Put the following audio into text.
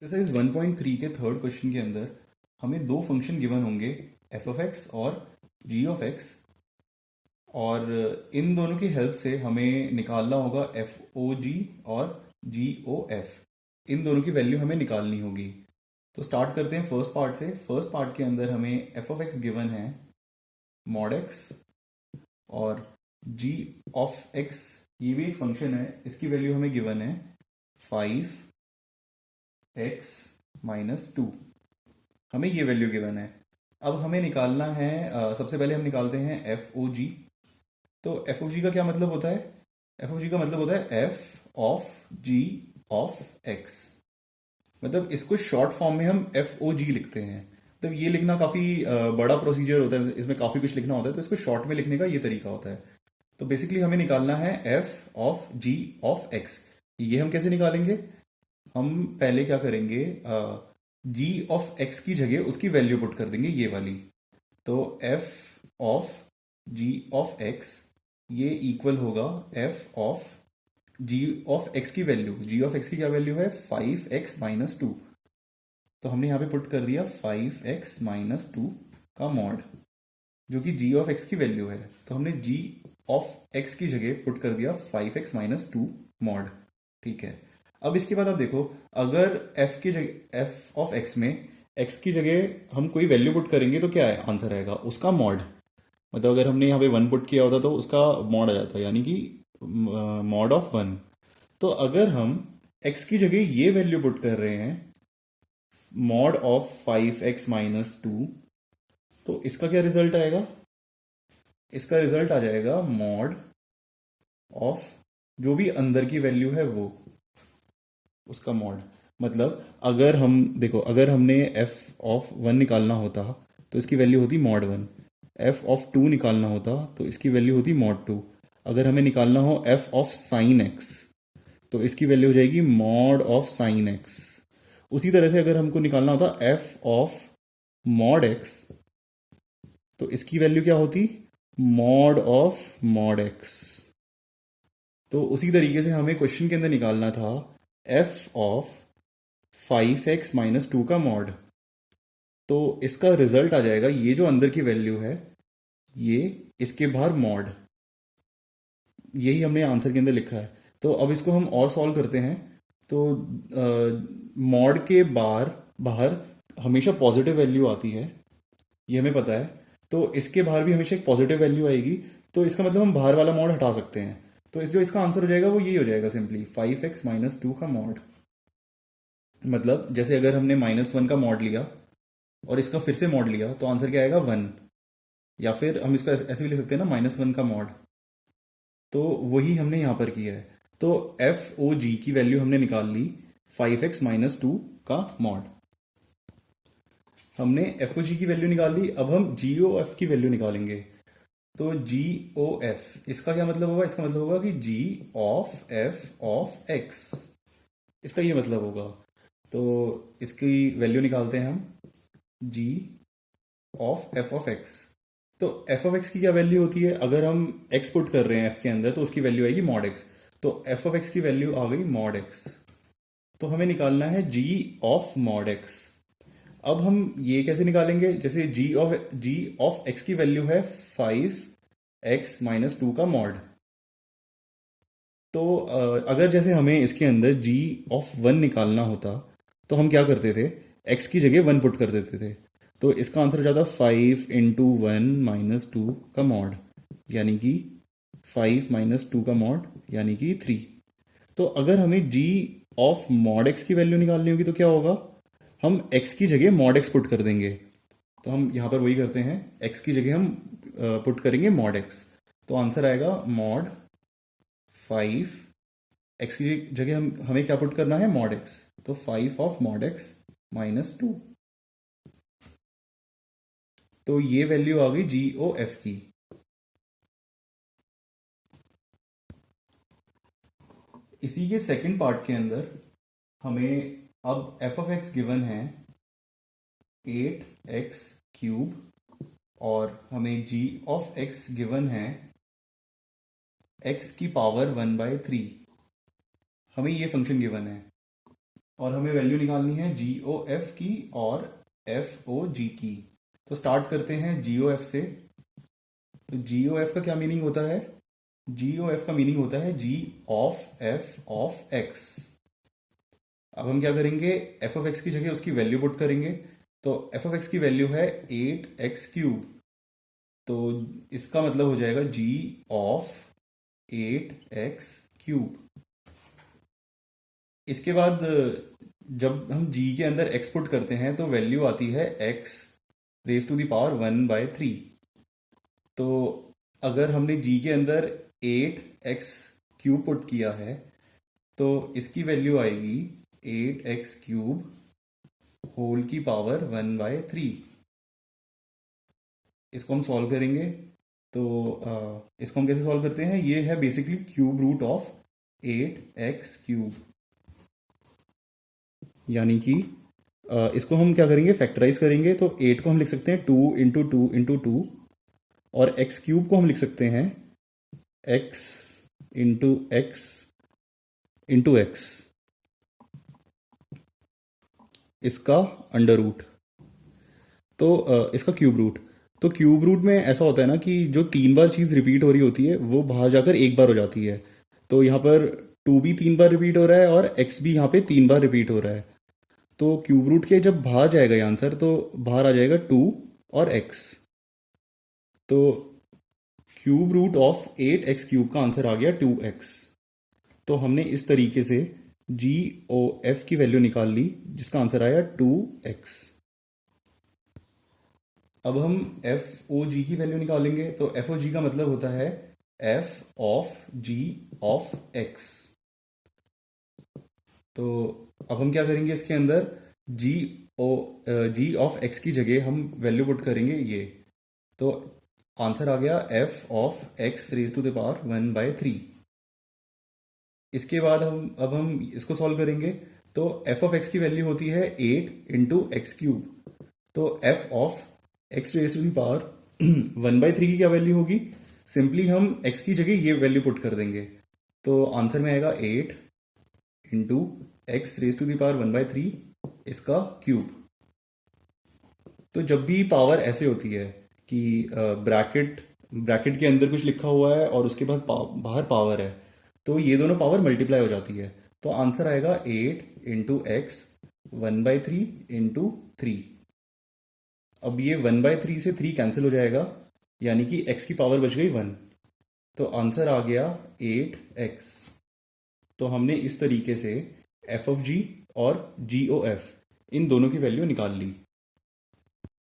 Exercise 1.3 के third question के अंदर हमें दो फंक्शन गिवन होंगे एफ ऑफ एक्स और जी ऑफ एक्स। और इन दोनों की हेल्प से हमें निकालना होगा एफ ओ जी और जी ओ एफ। इन दोनों की वैल्यू हमें निकालनी होगी। तो स्टार्ट करते हैं फर्स्ट पार्ट से। फर्स्ट पार्ट के अंदर हमें एफ ऑफ एक्स गिवन है मॉड एक्स, और जी ऑफ एक्स ये भी एक फंक्शन है, इसकी वैल्यू हमें गिवन है 5x माइनस 2। हमें ये वैल्यू गिवन है। अब हमें निकालना है सबसे पहले हम निकालते हैं एफ ओ जी। तो एफ ओ जी का क्या मतलब होता है? एफ ओ जी का मतलब होता है F of G of X. मतलब इसको शॉर्ट फॉर्म में हम एफ ओ जी लिखते हैं। तो ये लिखना काफी बड़ा प्रोसीजर होता है, इसमें काफी कुछ लिखना होता है, तो इसको शॉर्ट में लिखने का ये तरीका होता है। तो बेसिकली हमें निकालना है F of G of X. ये हम कैसे निकालेंगे? हम पहले क्या करेंगे, जी ऑफ एक्स की जगह उसकी वैल्यू पुट कर देंगे, ये वाली। तो F of G of X ये इक्वल होगा F of G of X की वैल्यू। जी ऑफ एक्स की क्या वैल्यू है? 5x-2। तो हमने यहां पे पुट कर दिया 5x-2 का मॉड, जो कि जी ऑफ एक्स की वैल्यू है। तो हमने जी ऑफ एक्स की जगह पुट कर दिया 5x-2 मॉड। ठीक है। अब इसके बाद आप देखो, अगर एफ की जगह एफ ऑफ एक्स में एक्स की जगह हम कोई वैल्यू पुट करेंगे तो क्या है आंसर आएगा? उसका मॉड। मतलब अगर हमने यहाँ पे 1 पुट किया होता तो उसका मॉड आ जाता, यानी कि मॉड ऑफ 1। तो अगर हम एक्स की जगह ये वैल्यू पुट कर रहे हैं मॉड ऑफ 5x-2, तो इसका क्या रिजल्ट आएगा? इसका रिजल्ट आ जाएगा मॉड ऑफ जो भी अंदर की वैल्यू है वो, उसका मॉड। मतलब अगर हम देखो, अगर हमने एफ ऑफ 1 निकालना होता तो इसकी वैल्यू होती मॉड 1। एफ ऑफ 2 निकालना होता तो इसकी वैल्यू होती मॉड 2। अगर हमें निकालना हो एफ ऑफ साइन एक्स तो इसकी वैल्यू हो जाएगी मॉड ऑफ साइन एक्स। उसी तरह से अगर हमको निकालना होता एफ ऑफ मॉड एक्स तो इसकी वैल्यू क्या होती? Mod of mod x. तो उसी तरीके से हमें क्वेश्चन के अंदर निकालना था एफ ऑफ 5x-2 का मॉड। तो इसका रिजल्ट आ जाएगा, ये जो अंदर की वैल्यू है ये, इसके बाहर मॉड। यही हमने आंसर के अंदर लिखा है। तो अब इसको हम और सॉल्व करते हैं। तो मॉड के बाहर बाहर हमेशा पॉजिटिव वैल्यू आती है, ये हमें पता है। तो इसके बाहर भी हमेशा एक पॉजिटिव वैल्यू आएगी। तो इसका मतलब हम बाहर वाला मॉड हटा सकते हैं। तो इस जो इसका आंसर हो जाएगा वो यही हो जाएगा, सिंपली 5x-2 का मॉड। मतलब जैसे अगर हमने -1 का मॉड लिया और इसका फिर से मॉड लिया तो आंसर क्या आएगा? 1। या फिर हम इसको ऐसे भी लिख सकते हैं ना, -1 का मॉड। तो वही हमने यहां पर किया है। तो एफ ओ जी की वैल्यू हमने निकाल ली 5x-2 का मॉड। हमने एफ ओ जी की वैल्यू निकाल ली। अब हम जी ओ एफ की वैल्यू निकालेंगे। तो जी ओ एफ, इसका क्या मतलब होगा? इसका मतलब होगा कि जी ऑफ एफ ऑफ एक्स, इसका ये मतलब होगा। तो इसकी वैल्यू निकालते हैं हम, जी ऑफ एफ ऑफ एक्स। तो एफ ऑफ एक्स की क्या वैल्यू होती है? अगर हम एक्स पुट कर रहे हैं एफ के अंदर तो उसकी वैल्यू आएगी मॉड एक्स। तो एफ ऑफ एक्स की वैल्यू आ गई मॉड एक्स। तो हमें निकालना है जी ऑफ मॉड एक्स। अब हम ये कैसे निकालेंगे? जैसे जी ऑफ एक्स की वैल्यू है 5x-2 का मॉड। तो अगर जैसे हमें इसके अंदर जी ऑफ 1 निकालना होता तो हम क्या करते थे? एक्स की जगह 1 पुट कर देते थे। तो इसका आंसर हो जाता 5 × 1 - 2 का मॉड, यानी कि 5 - 2 का मॉड, यानी कि 3। तो अगर हमें जी ऑफ मॉड एक्स की वैल्यू निकालनी होगी तो क्या होगा? हम एक्स की जगह मॉड एक्स पुट कर देंगे। तो हम यहां पर वही करते हैं, एक्स की जगह हम पुट करेंगे मॉड एक्स। तो आंसर आएगा मॉड 5। एक्स की जगह हमें क्या पुट करना है? Mod x. तो 5 ऑफ मॉड एक्स -2। तो ये वैल्यू आ गई जी ओ एफ की। इसी के सेकंड पार्ट के अंदर हमें अब एफ ऑफ एक्स गिवन है 8x³ और हमें जी ऑफ एक्स गिवन है x की पावर 1/3। हमें ये फंक्शन गिवन है। और हमें वैल्यू निकालनी है जी ओ एफ की और एफ ओ जी की। तो स्टार्ट करते हैं जी ओ एफ से। तो जी ओ एफ का क्या मीनिंग होता है? जी ओ एफ का मीनिंग होता है जी ऑफ एफ ऑफ एक्स। अब हम क्या करेंगे, एफ ऑफ एक्स की जगह उसकी वैल्यू पुट करेंगे। तो एफ ऑफ एक्स की वैल्यू है 8x³ तो इसका मतलब हो जाएगा जी ऑफ 8x³। इसके बाद जब हम g के अंदर x पुट करते हैं तो वैल्यू आती है x raise to the power 1/3। तो अगर हमने g के अंदर 8x³ पुट किया है तो इसकी वैल्यू आएगी 8x³ होल की पावर 1/3। इसको हम सॉल्व करेंगे। तो इसको हम कैसे सॉल्व करते हैं, ये है basically cube root of 8x³। यानी कि इसको हम क्या करेंगे, फैक्टराइज करेंगे। तो 8 को हम लिख सकते हैं 2 × 2 × 2 और x³ को हम लिख सकते हैं x × x × x, इसका अंडर रूट। तो इसका क्यूब रूट। तो क्यूब रूट में ऐसा होता है ना कि जो 3 बार चीज रिपीट हो रही होती है वो बाहर जाकर एक बार हो जाती है। तो यहाँ पर 2 भी 3 बार रिपीट हो रहा है और x भी यहाँ पे 3 बार रिपीट हो रहा है। तो क्यूब रूट के जब बाहर जाएगा ये आंसर, तो बाहर आ जाएगा 2 और x। तो क्यूब रूट ऑफ 8x³ का आंसर आ गया 2x। तो हमने इस तरीके से जी ओ एफ की वैल्यू निकाल ली जिसका आंसर आया 2x। अब हम एफ ओ जी की वैल्यू निकालेंगे। तो एफ ओ जी का मतलब होता है F of G of X. तो अब हम क्या करेंगे, इसके अंदर जी ओ जी ऑफ एक्स की जगह हम वैल्यू पुट करेंगे ये। तो आंसर आ गया F of X raise to the power 1/3। इसके बाद हम इसको सॉल्व करेंगे। तो एफ ऑफ एक्स की वैल्यू होती है 8 × x³। तो F of X raise to the power 1/3 की क्या वैल्यू होगी, सिंपली हम x की जगह ये वैल्यू पुट कर देंगे। तो आंसर में आएगा 8 × x raise to the power 1/3 इसका क्यूब। तो जब भी पावर ऐसे होती है कि ब्रैकेट के अंदर कुछ लिखा हुआ है और उसके बाद बाहर पावर है, तो ये दोनों पावर मल्टीप्लाई हो जाती है। तो आंसर आएगा 8 × x 1/3 × 3। अब ये 1/3 से 3 कैंसिल हो जाएगा, यानी कि x की पावर बच गई 1। तो आंसर आ गया 8x। तो हमने इस तरीके से एफ ऑफ जी और जी ओ एफ इन दोनों की वैल्यू निकाल ली।